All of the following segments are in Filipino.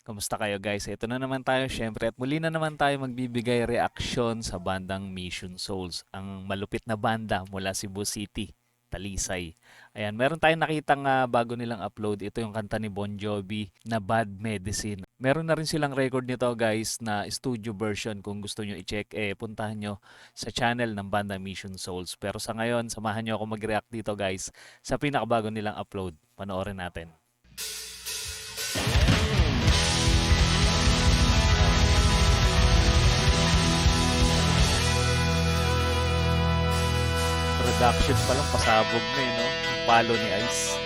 Kamusta kayo guys? Ito na naman tayo syempre at muli na naman tayo magbibigay reaksyon sa bandang Mission Souls. Ang malupit na banda mula Cebu City, Talisay. Ayan, meron tayong nakitang bago nilang upload. Ito yung kanta ni Bon Jovi na Bad Medicine. Meron na rin silang record nito guys na studio version. Kung gusto nyo i-check, puntahan nyo sa channel ng banda Mission Souls. Pero sa ngayon, samahan nyo ako mag-react dito guys sa pinakabago nilang upload. Panoorin natin. Production pa lang, pasabog na no? Yung palo ni Ice.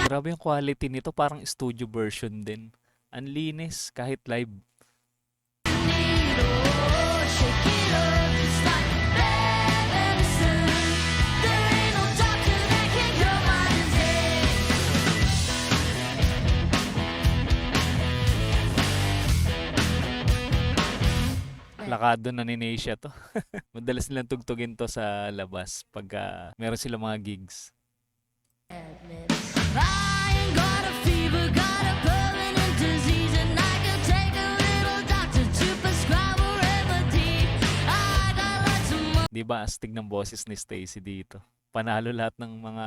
Grabe yung quality nito, parang studio version din. Ang linis kahit live. Lakado na ni Neisha to. Madalas nilang tugtugin to sa labas pag meron silang mga gigs. Diba astig ng boses ni Stacy dito. Panalo lahat ng mga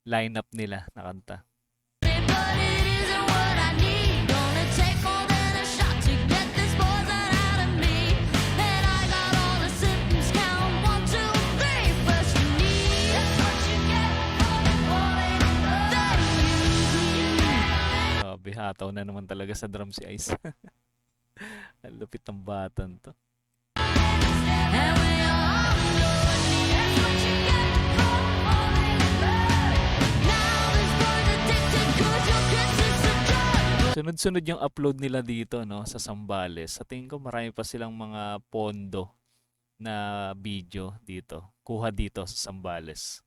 lineup nila na kanta. Bihataw na naman talaga sa drum si Ice. Ang lupit ng batan to. Sunod-sunod yung upload nila dito no, sa Zambales. Sa tingin ko marami pa silang mga pondo na video dito. Kuha dito sa Zambales.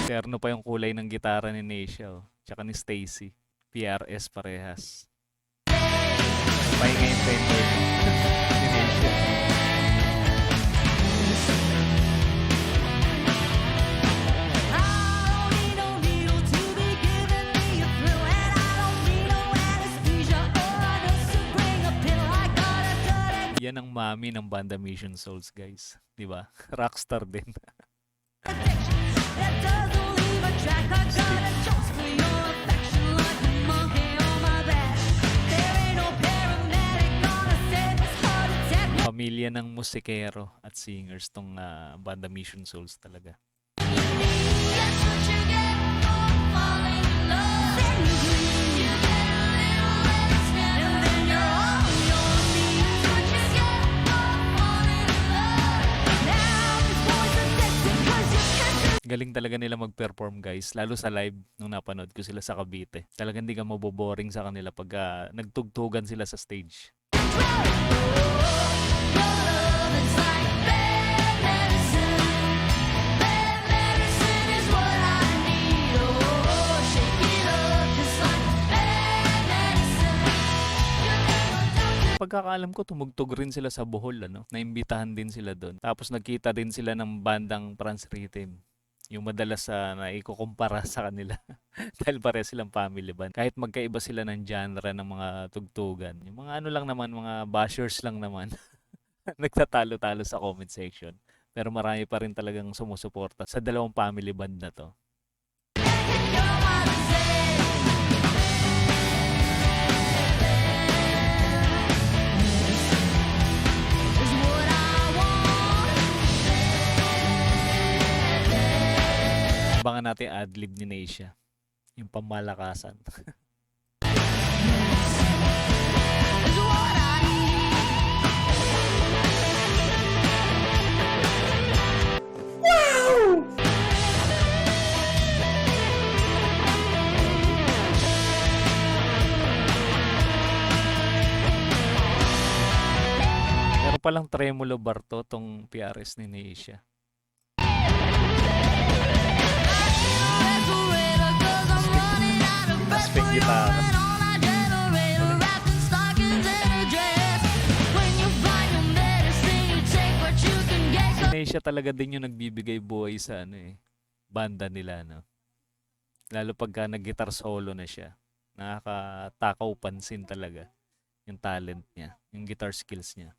Terno pa yung kulay ng gitara ni Neisha, oh. Tsaka ni Stacy. PRS parehas. Pahinga yung Fender ni Neisha. Yan ang mami ng banda Mission Souls, guys. Diba? Rockstar din. Pamilya ng musikero at singers tong banda Mission Souls talaga. Galing talaga nila mag-perform guys, lalo sa live nung napanood ko sila sa Cavite. Talagang hindi ka maboboring sa kanila pag nagtugtugan sila sa stage. Pagkakaalam ko, tumugtog rin sila sa Bohol, ano? Naimbitahan din sila doon. Tapos nagkita din sila ng bandang France Rhythm. Yung madalas na ikukumpara sa kanila. Dahil pare silang family band. Kahit magkaiba sila ng genre ng mga tugtugan. Yung mga ano lang naman, mga bashers lang naman. Nagtatalo-talo sa comment section. Pero marami pa rin talagang sumusuporta sa dalawang family band na to. Abangan natin adlib ni Neisha. Yung pamalakasan. Meron palang tremolo bar tong PRS ni Neisha. Aspeng gitara. Si Neisha talaga din yung nagbibigay buhay sa banda nila, no? Lalo pagka nag-guitar solo na siya. Nakakatakaw pansin talaga yung talent niya, yung guitar skills niya.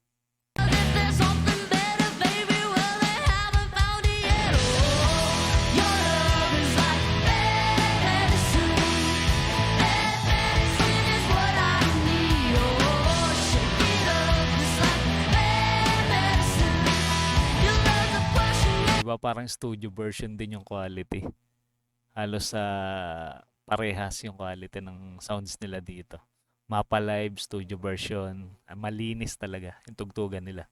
Diba parang studio version din yung quality. Halos sa parehas yung quality ng sounds nila dito. Mapa Live, studio version. Malinis talaga yung tugtugan nila.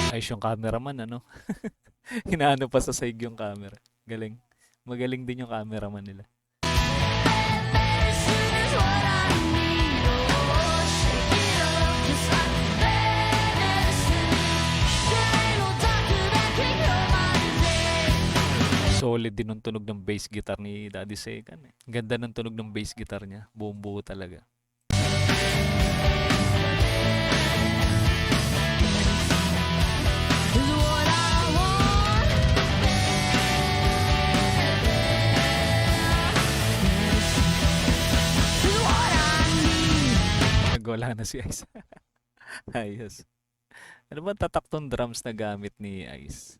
Ayos yung cameraman, ano? Hinaano pa sa sahig yung camera. Galing. Magaling din yung cameraman nila. Solid din ng tunog ng bass guitar ni Daddy Sekan. Ganda ng tunog ng bass guitar niya. Buong buo talaga. Nagwala na si Ice. Ayos. Ano ba tataktong drums na gamit ni Ice?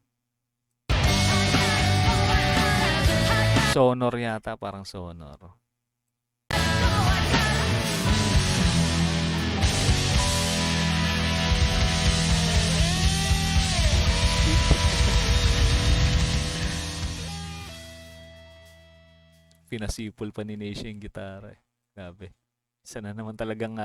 Sonor yata, parang sonor. Pinasipol pa ni Neisha yung gitara. Grabe. Isa na naman talagang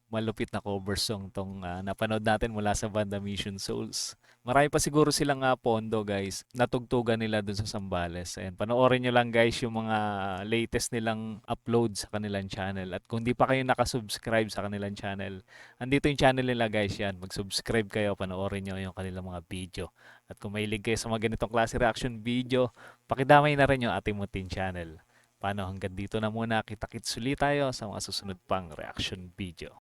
malupit na cover song tong napanood natin mula sa banda Mission Souls. Marami pa siguro silang pondo, guys. Natugtugan nila dun sa Zambales. Ayan, panoorin nyo lang, guys, yung mga latest nilang upload sa kanilang channel. At kung di pa kayo nakasubscribe sa kanilang channel, andito yung channel nila, guys, yan. Mag-subscribe kayo, panoorin nyo yung kanilang mga video. At kung mahilig kayo sa mga ganitong klase reaction video, pakidamay na rin yung ating munting channel. Paano, hanggang dito na muna. Kita-kits ulit tayo sa mga susunod pang reaction video.